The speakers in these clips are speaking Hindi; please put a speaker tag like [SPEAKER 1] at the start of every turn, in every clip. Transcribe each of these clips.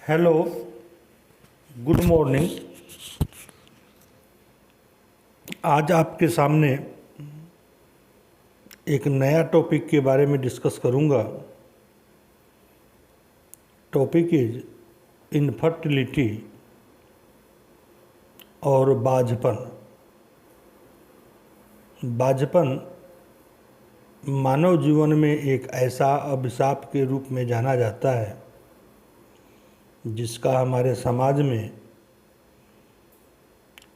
[SPEAKER 1] Hello, good morning. आज आपके सामने एक नया टॉपिक के बारे में डिस्कस करूंगा। टॉपिक इज इनफर्टिलिटी और बाझपन। बाझपन मानव जीवन में एक ऐसा अभिशाप के रूप में जाना जाता है जिसका हमारे समाज में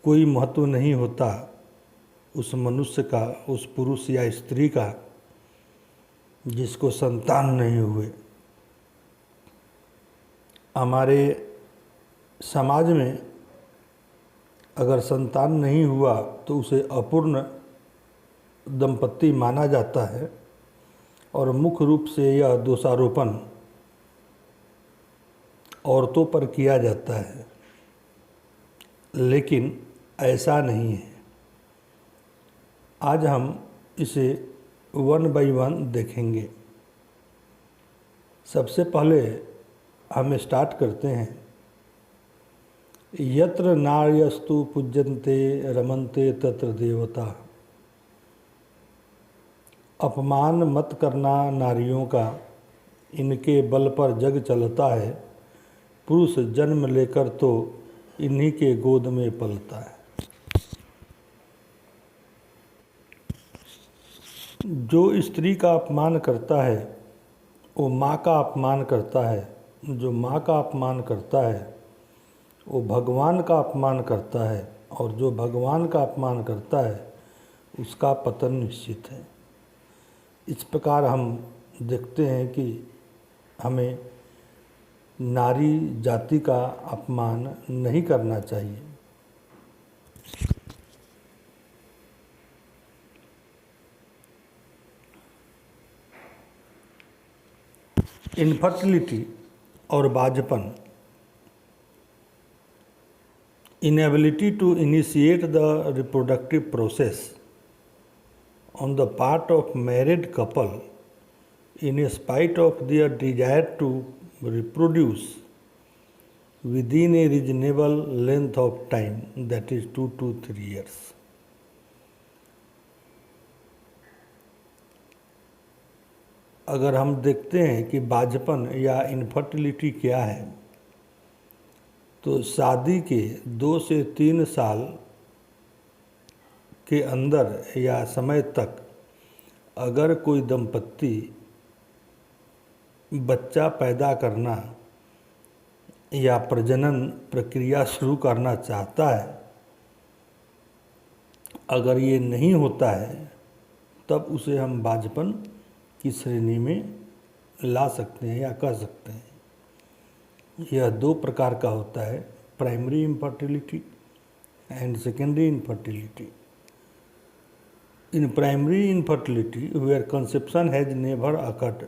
[SPEAKER 1] कोई महत्व नहीं होता। उस मनुष्य का, उस पुरुष या स्त्री का जिसको संतान नहीं हुए। हमारे समाज में अगर संतान नहीं हुआ तो उसे अपूर्ण दंपत्ति माना जाता है और मुख्य रूप से यह दोषारोपण औरतों पर किया जाता है, लेकिन ऐसा नहीं है। आज हम इसे वन बाय वन देखेंगे। सबसे पहले हम स्टार्ट करते हैं। यत्र नार्यस्तु पूज्यन्ते रमन्ते तत्र देवता। अपमान मत करना नारियों का, इनके बल पर जग चलता है। पुरुष जन्म लेकर तो इन्हीं के गोद में पलता है। जो स्त्री का अपमान करता है वो माँ का अपमान करता है। जो माँ का अपमान करता है वो भगवान का अपमान करता है, और जो भगवान का अपमान करता है उसका पतन निश्चित है। इस प्रकार हम देखते हैं कि हमें नारी जाति का अपमान नहीं करना चाहिए। इनफर्टिलिटी और बाझपन। Inability to initiate the reproductive process on the part of married couple in spite of their desire to reproduce within a reasonable length of time, that is 2 to 3 years. अगर हम देखते हैं कि बाझपन या इनफर्टिलिटी क्या है, तो शादी के 2 से 3 साल के अंदर या समय तक अगर कोई दंपत्ति बच्चा पैदा करना या प्रजनन प्रक्रिया शुरू करना चाहता है, अगर ये नहीं होता है तब उसे हम बाझपन की श्रेणी में ला सकते हैं या कह सकते हैं। यह 2 प्रकार का होता है, primary infertility and secondary infertility. In primary infertility where conception has never occurred,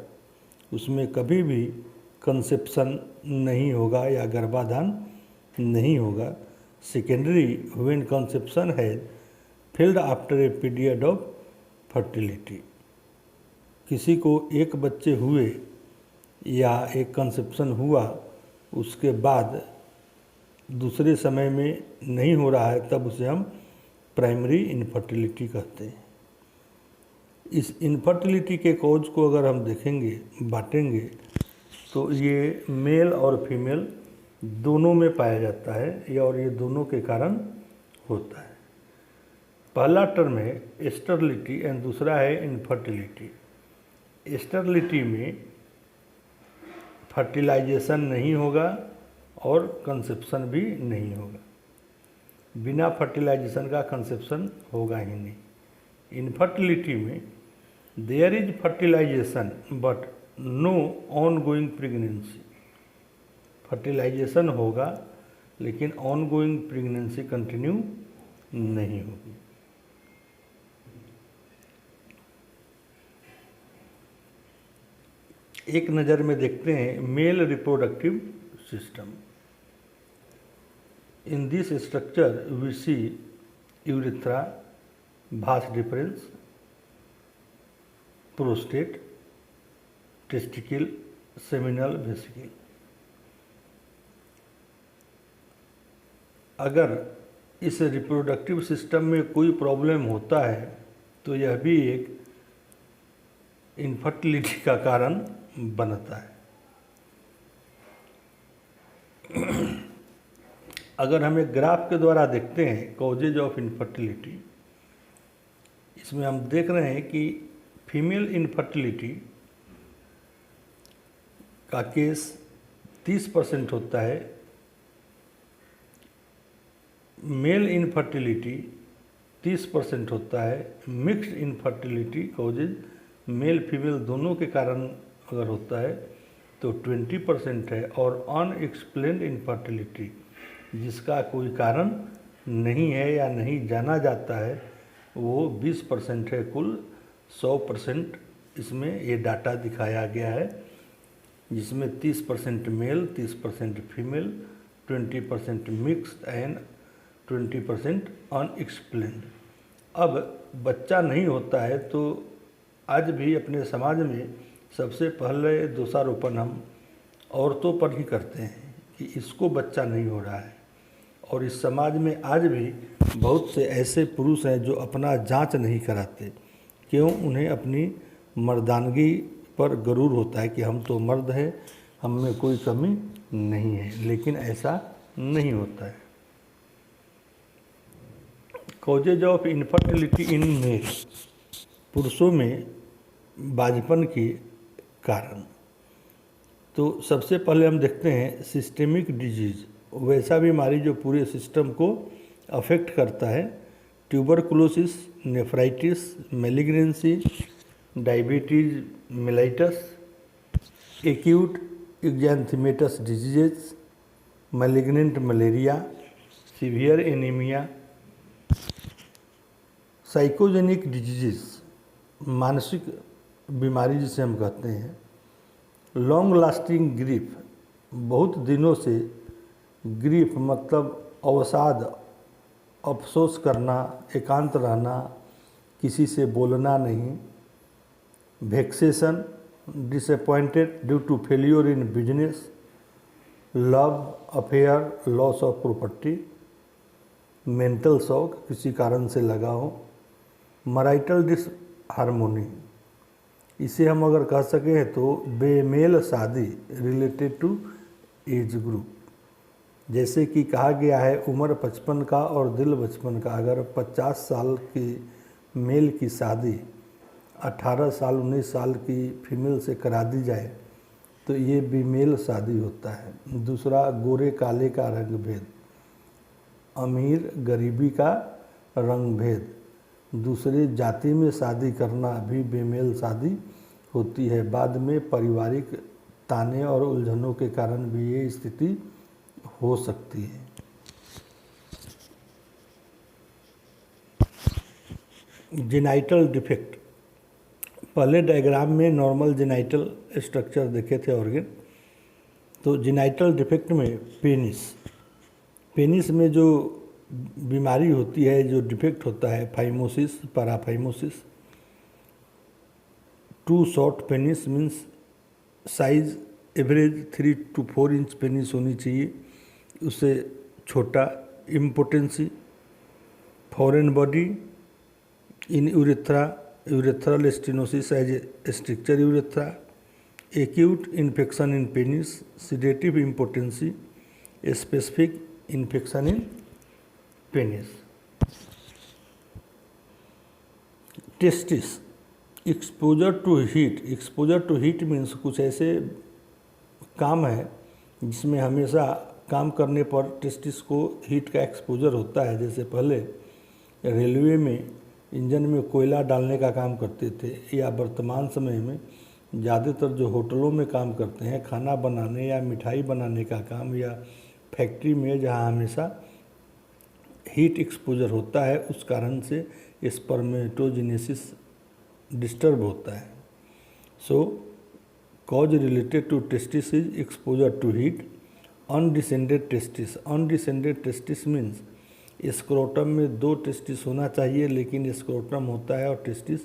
[SPEAKER 1] उसमें कभी भी कंसेप्शन नहीं होगा या गर्भाधान नहीं होगा। Secondary when conception has failed after a period of fertility, किसी को एक बच्चे हुए या एक कंसेप्शन हुआ, उसके बाद दूसरे समय में नहीं हो रहा है, तब उसे हम प्राइमरी इनफर्टिलिटी कहते हैं। इस इनफर्टिलिटी के कॉज को अगर हम देखेंगे, बांटेंगे, तो ये मेल और फीमेल दोनों में पाया जाता है, और ये दोनों के कारण होता है। पहला टर्म है स्टेरिलिटी एंड दूसरा है इनफर्टिलिटी। स्टेरिलिटी में फर्टिलाइजेशन नहीं होगा और कंसेप्शन भी नहीं होगा। बिना फर्टिलाइजेशन का कंसेप्शन होगा ही नहीं। इनफर्टिलिटी में there is fertilization but no ongoing pregnancy. Fertilization होगा लेकिन ऑन गोइंग प्रेगनेंसी कंटिन्यू नहीं होगी। एक नज़र में देखते हैं male reproductive system. In this structure we see urethra, vas deferens, prostate, testicle, seminal vesicle. अगर इस रिप्रोडक्टिव सिस्टम में कोई प्रॉब्लम होता है तो यह भी एक इनफर्टिलिटी का कारण बनता है। अगर हम एक ग्राफ के द्वारा देखते हैं कॉजेज ऑफ इनफर्टिलिटी, इसमें हम देख रहे हैं कि फीमेल इनफर्टिलिटी का केस 30% होता है, मेल इनफर्टिलिटी 30% होता है, mixed infertility causes male female दोनों के कारण अगर होता है तो 20% है, और अनएक्सप्लेन्ड इनफर्टिलिटी जिसका कोई कारण नहीं है या नहीं जाना जाता है वो 20% है। कुल 100% इसमें ये डाटा दिखाया गया है, जिसमें 30% male, 30% female, 20% mixed and 20% unexplained. अब बच्चा नहीं होता है तो आज भी अपने समाज में सबसे पहले दोषारोपण हम औरतों पर ही करते हैं कि इसको बच्चा नहीं हो रहा है, और इस समाज में आज भी बहुत से ऐसे पुरुष हैं जो अपना जांच नहीं कराते। क्यों? उन्हें अपनी मर्दानगी पर गरूर होता है कि हम तो मर्द हैं, हम में कोई कमी नहीं है, लेकिन ऐसा नहीं होता है। Causes of infertility in male, पुरुषों में बाझपन के कारण। तो सबसे पहले हम देखते हैं सिस्टेमिक डिजीज, वैसा बीमारी जो पूरे सिस्टम को अफेक्ट करता है। Tuberculosis, nephritis, malignancy, diabetes mellitus, acute exanthematous diseases, malignant malaria, severe anaemia, psychogenic diseases, मानसिक बीमारी जिसे हम कहते हैं, लॉन्ग लास्टिंग ग्रीफ, बहुत दिनों से ग्रीफ मतलब अवसाद, अफसोस करना, एकांत रहना, किसी से बोलना नहीं, vexation, disappointed due to failure in business, love affair, loss of property, mental shock, किसी कारण से लगा हो, मैरिटल डिसहार्मोनी, इसे हम अगर कह सकें तो बेमेल शादी रिलेटेड टू एज ग्रुप। जैसे कि कहा गया है उम्र 55 का और दिल बचपन का, अगर 50 साल की मेल की शादी 18 साल 19 साल की फीमेल से करा दी जाए तो ये बेमेल शादी होता है। दूसरा, गोरे काले का रंग भेद, अमीर गरीबी का रंग भेद, दूसरे जाति में शादी करना भी बेमेल शादी होती है। बाद में पारिवारिक ताने और उलझनों के कारण भी ये स्थिति हो सकती है। जेनाइटल डिफेक्ट, पहले डायग्राम में नॉर्मल जेनाइटल स्ट्रक्चर देखे थे ऑर्गन, तो जेनाइटल डिफेक्ट में पेनिस में जो बीमारी होती है, जो डिफेक्ट होता है, phimosis, paraphimosis. Too short penis means size average 3 to 4 inch penis होनी चाहिए, उससे छोटा। Impotency, foreign body in urethra, urethral stenosis as a stricture urethra, acute infection in penis, sedative impotency, specific infection in penis. Testis, exposure to heat, exposure to heat means कुछ ऐसे काम है जिसमें हमेशा काम करने पर टेस्टिस को हीट का एक्सपोजर होता है। जैसे पहले रेलवे में इंजन में कोयला डालने का काम करते थे, या वर्तमान समय में ज़्यादातर जो होटलों में काम करते हैं खाना बनाने या मिठाई बनाने का काम, या फैक्ट्री में जहाँ हमेशा हीट एक्सपोजर होता है, उस कारण से स्पर्मेटोजेनेसिस डिस्टर्ब होता है। So cause related to testis is exposure to heat. Undescended testis, undescended testis means scrotum में 2 टेस्टिस होना चाहिए, लेकिन स्क्रोटम होता है और testis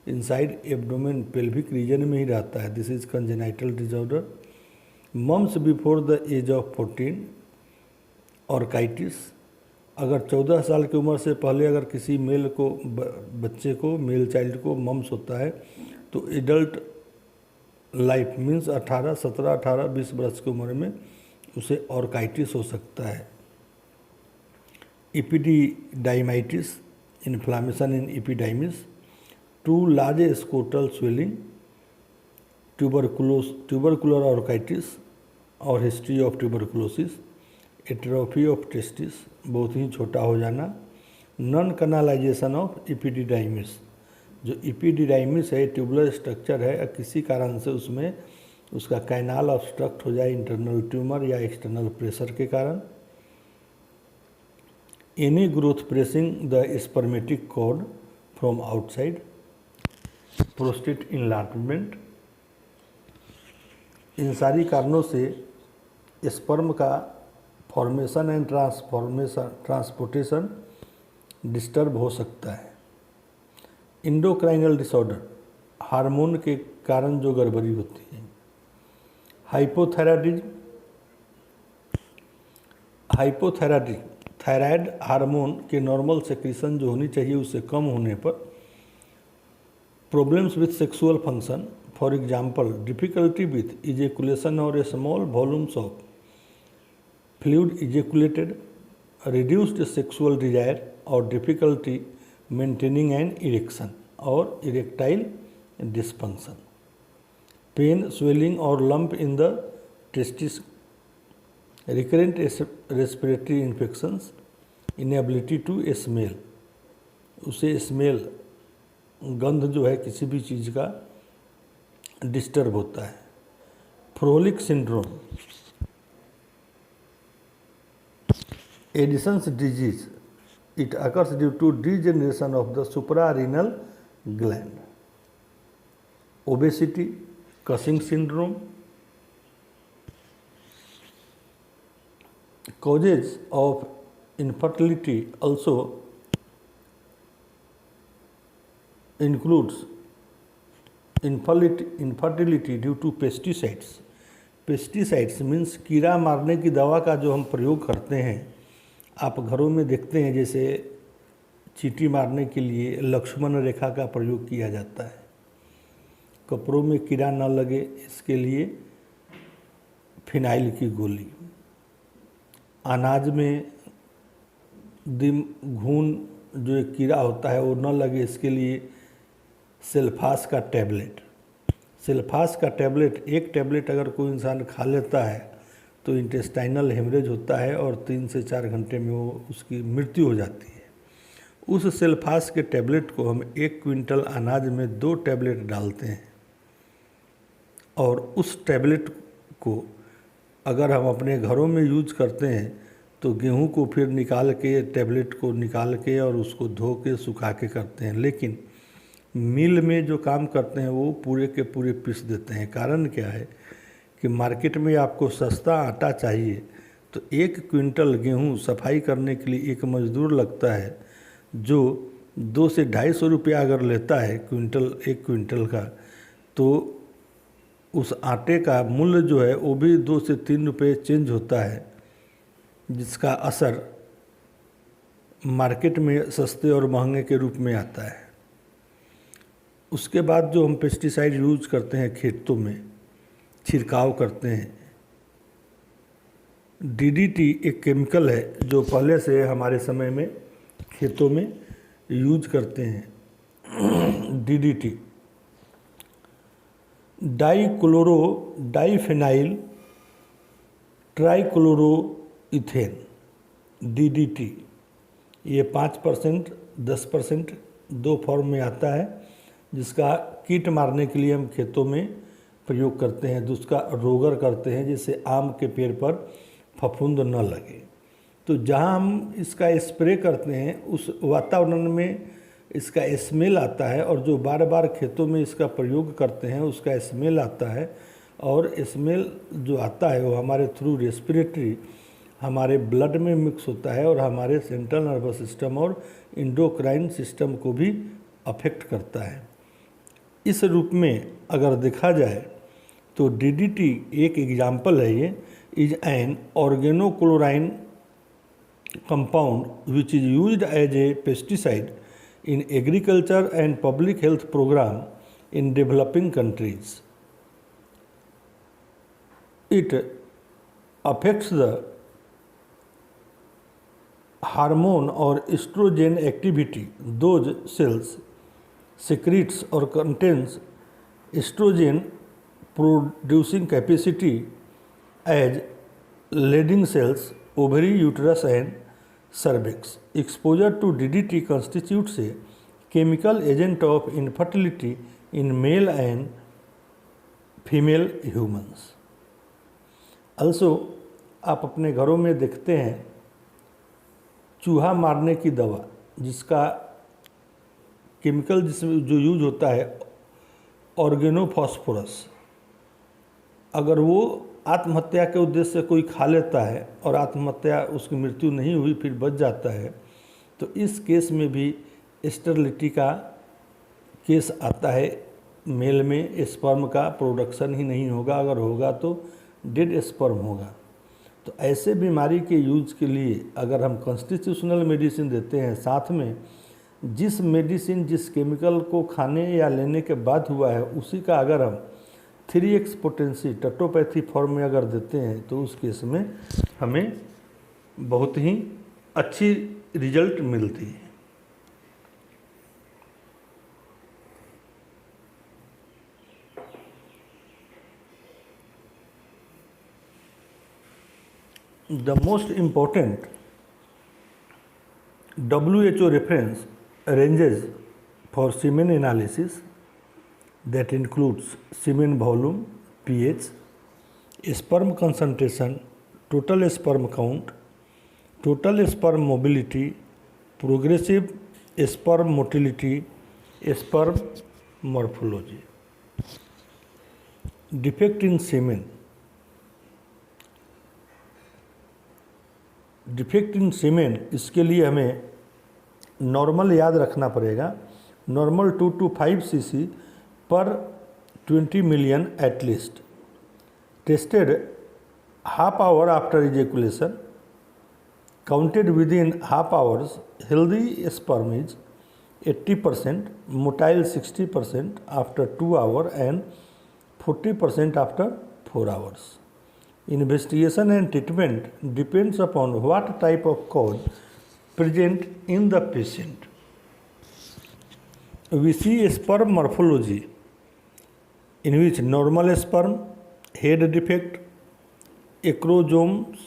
[SPEAKER 1] inside abdomen pelvic region में ही रहता है। This is congenital disorder. Mumps before the age of 14, orchitis, अगर 14 साल की उम्र से पहले अगर किसी मेल को बच्चे को मेल चाइल्ड को मम्स होता है तो एडल्ट लाइफ मीन्स 17, 18, 20 वर्ष की उम्र में उसे ऑर्काइटिस हो सकता है। Epididymitis, inflammation in epididymis, too large scrotal swelling, tubercular orchitis और history of tuberculosis, atrophy of testis, बहुत ही छोटा हो जाना, नॉन कनालाइजेशन ऑफ इपिडिडाइमिस, जो इपिडिडाइमिस है ट्यूबुलर स्ट्रक्चर है, किसी कारण से उसमें उसका कैनाल ऑब्स्ट्रक्ट हो जाए इंटरनल ट्यूमर या एक्सटर्नल प्रेशर के कारण, any growth pressing the spermatic cord from outside, prostate enlargement, इन सारी कारणों से स्पर्म का फॉर्मेशन एंड ट्रांसपोर्टेशन डिस्टर्ब हो सकता है। इंडोक्राइनल डिसऑर्डर, हार्मोन के कारण जो गड़बड़ी होती है। हाइपोथायराइडिज्म, थायराइड हार्मोन के नॉर्मल सेक्रेशन जो होनी चाहिए उससे कम होने पर problems with sexual function, for example difficulty with ejaculation और a small volumes of fluid ejaculated, reduced sexual desire और डिफिकल्टी मेंटेनिंग एन इरेक्शन और इरेक्टाइल डिस्फंक्शन, पेन, स्वेलिंग और lump in the testis, recurrent respiratory infections, inability to smell, उसे स्मेल गंध जो है किसी भी चीज़ का डिस्टर्ब होता है। Frohlich syndrome, Addison's disease, it occurs due to degeneration of the suprarenal gland. Obesity, Cushing syndrome, causes of infertility also includes infertility due to pesticides. Pesticides means कीड़ा मारने की दवा का जो हम प्रयोग करते हैं, आप घरों में देखते हैं जैसे चींटी मारने के लिए लक्ष्मण रेखा का प्रयोग किया जाता है। कपड़ों में कीड़ा न लगे इसके लिए फिनाइल की गोली, अनाज में घून जो एक कीड़ा होता है वो न लगे इसके लिए सेल्फास का टैबलेट। सेल्फास का टैबलेट, एक टैबलेट अगर कोई इंसान खा लेता है तो इंटेस्टाइनल हेमरेज होता है और 3 से 4 घंटे में वो उसकी मृत्यु हो जाती है। उस सेल्फास के टैबलेट को हम 1 क्विंटल अनाज में 2 टैबलेट डालते हैं और उस टैबलेट को अगर हम अपने घरों में यूज करते हैं तो गेहूं को फिर निकाल के टैबलेट को निकाल के और उसको धो के सुखा के करते हैं, लेकिन मिल में जो काम करते हैं वो पूरे के पूरे पीस देते हैं। कारण क्या है कि मार्केट में आपको सस्ता आटा चाहिए तो 1 क्विंटल गेहूं सफाई करने के लिए एक मजदूर लगता है जो 200 से 250 रुपया अगर लेता है एक क्विंटल का, तो उस आटे का मूल्य जो है वो भी 2 से 3 रुपये चेंज होता है, जिसका असर मार्केट में सस्ते और महंगे के रूप में आता है। उसके बाद जो हम पेस्टिसाइड यूज करते हैं खेतों में छिड़काव करते हैं, डीडीटी एक केमिकल है जो पहले से हमारे समय में खेतों में यूज करते हैं। डीडीटी डाइफेनाइल ट्राइक्लोरोइथेन, डीडीटी, ये 5%, 10% 2 फॉर्म में आता है, जिसका कीट मारने के लिए हम खेतों में प्रयोग करते हैं, जिसका रोगर करते हैं जिससे आम के पेड़ पर फफूंद न लगे। तो जहाँ हम इसका स्प्रे करते हैं उस वातावरण में इसका स्मेल आता है और जो बार बार खेतों में इसका प्रयोग करते हैं उसका स्मेल आता है, और स्मेल जो आता है वो हमारे थ्रू रेस्पिरेटरी हमारे ब्लड में मिक्स होता है और हमारे सेंट्रल नर्वस सिस्टम और इंडोक्राइन सिस्टम को भी अफेक्ट करता है। इस रूप में अगर देखा जाए तो डीडीटी एक एग्जाम्पल है, ये is an organochlorine compound which is used as a pesticide in agriculture and public health program in developing countries. It affects the hormone or estrogen activity. Those cells secretes or contains estrogen producing capacity as Leydig cells, ovary, uterus and cervix. Exposure to DDT constitutes a chemical agent of infertility in male and female humans. Also, आप अपने घरों में देखते हैं चूहा मारने की दवा जिसका केमिकल जिसमें जो यूज होता है ऑर्गेनोफॉस्फोरस, अगर वो आत्महत्या के उद्देश्य से कोई खा लेता है और आत्महत्या उसकी मृत्यु नहीं हुई फिर बच जाता है, तो इस केस में भी स्टेरिलिटी का केस आता है। मेल में स्पर्म का प्रोडक्शन ही नहीं होगा, अगर होगा तो डेड स्पर्म होगा। तो ऐसे बीमारी के यूज के लिए अगर हम कॉन्स्टिट्यूशनल मेडिसिन देते हैं, साथ में जिस मेडिसिन जिस केमिकल को खाने या लेने के बाद हुआ है उसी का अगर हम 3x पोटेंसी टटोपैथी फॉर्म में अगर देते हैं तो उस केस में हमें बहुत ही अच्छी रिजल्ट मिलती है। The most important WHO reference ranges for semen analysis that includes semen volume, pH, sperm concentration, total sperm count, total sperm mobility, progressive sperm motility, sperm morphology. Defect in semen. Defect in semen, इसके लिए हमें नॉर्मल याद रखना पड़ेगा। नॉर्मल 2 to 5 cc पर 20 million at least. Tested half hour after ejaculation, counted with in half hours. Healthy sperm is 80%, motile 60% after 2 hours and 40% after 4 hours. Investigation and treatment depends upon what type of cause present in the patient. We see sperm morphology in which normal sperm, head defect, acrosomes,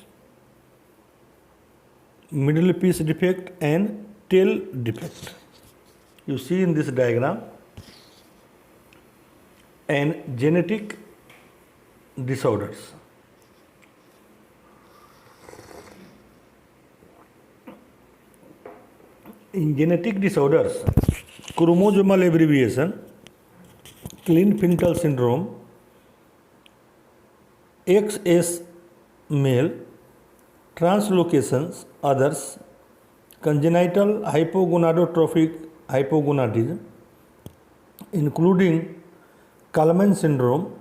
[SPEAKER 1] middle piece defect and tail defect. You see in this diagram. And genetic disorders. In genetic disorders, chromosomal abbreviation, Klinefelter syndrome, XS male, translocations, others, congenital hypogonadotrophic hypogonadism, including Kallmann syndrome,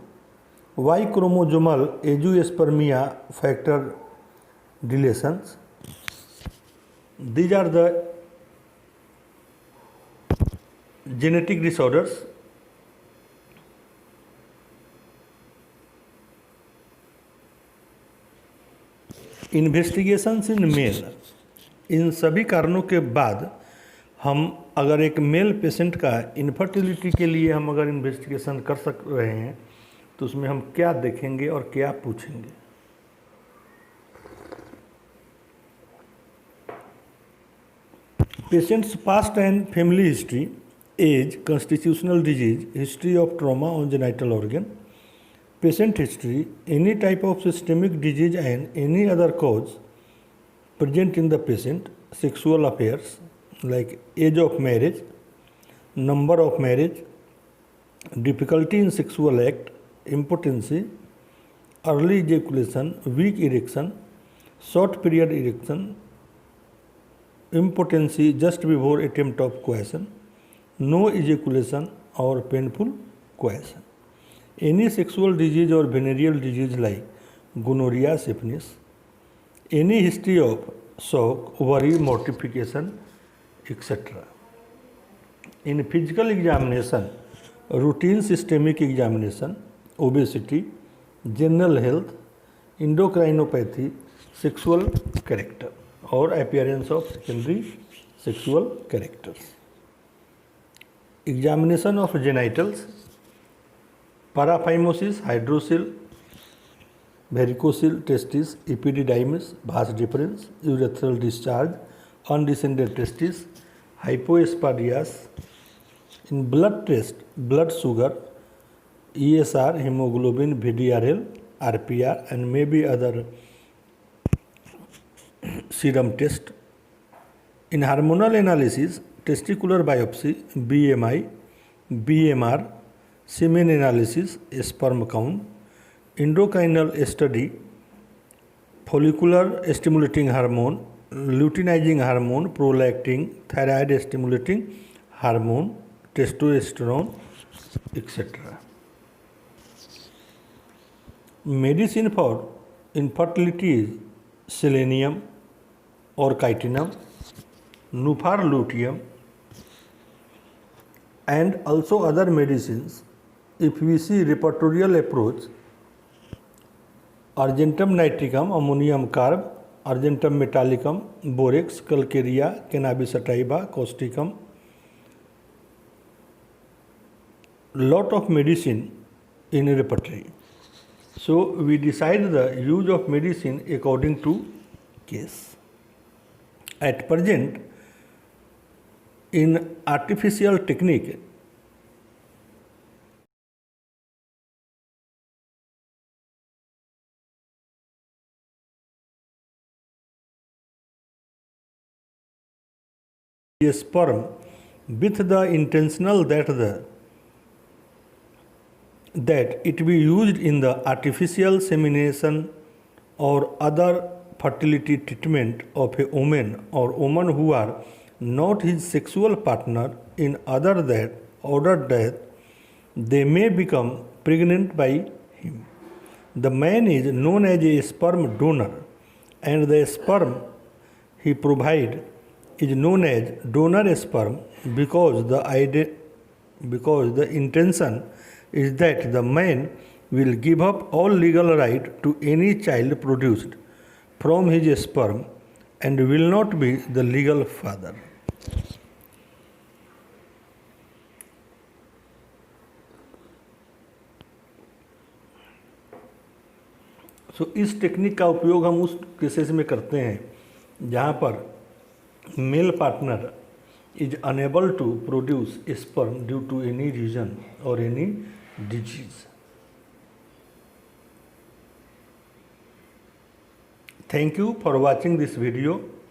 [SPEAKER 1] Y chromosomal azoospermia factor deletions. These are the genetic disorders. Investigations in male, इन सभी कारणों के बाद हम अगर एक मेल पेशेंट का इनफर्टिलिटी के लिए हम अगर इन्वेस्टिगेशन कर सक रहे हैं तो उसमें हम क्या देखेंगे और क्या पूछेंगे। Patient's past and family history, age, constitutional disease, history of trauma on genital organ, patient history, any type of systemic disease and any other cause present in the patient, sexual affairs like age of marriage, number of marriage, difficulty in sexual act, impotency, early ejaculation, weak erection, short period erection, impotency just before attempt of coition, no ejaculation or painful coition, any sexual disease or venereal disease like gonorrhea, syphilis, any history of shock, worry, mortification, etc. In physical examination, routine systemic examination, obesity, general health, endocrinopathy, sexual character or appearance of secondary sexual characters. Examination of genitals, paraphimosis, hydrocele, varicocele, testis, epididymis, vas deferens, urethral discharge, undescended testis, hypospadias. In blood test, blood sugar, ESR, hemoglobin, VDRL, RPR, and maybe other serum test. In hormonal analysis, testicular biopsy, BMI, BMR, semen analysis, sperm count, endocrinal study, follicular stimulating hormone, luteinizing hormone, prolactin, thyroid stimulating hormone, testosterone, etc. Medicine for infertility is selenium or chitinum, nupar luteum, and also other medicines. If we see repertorial approach, argentum nitricum, ammonium carb, argentum metallicum, borax, calcarea, cannabis sativa, causticum. Lot of medicine in a repertory. So we decide the use of medicine according to case. At present, in artificial technique, a sperm with the intentional that it be used in the artificial semination or other fertility treatment of a woman or woman who are not his sexual partner in order that they may become pregnant by him. The man is known as a sperm donor, and the sperm he provides is known as donor sperm because the intention is that the man will give up all legal right to any child produced from his sperm and will not be the legal father. इस टेक्निक का उपयोग हम उस केसेस में करते हैं जहाँ पर male partner is unable to produce sperm due to any reason or any disease. Thank you for watching this video.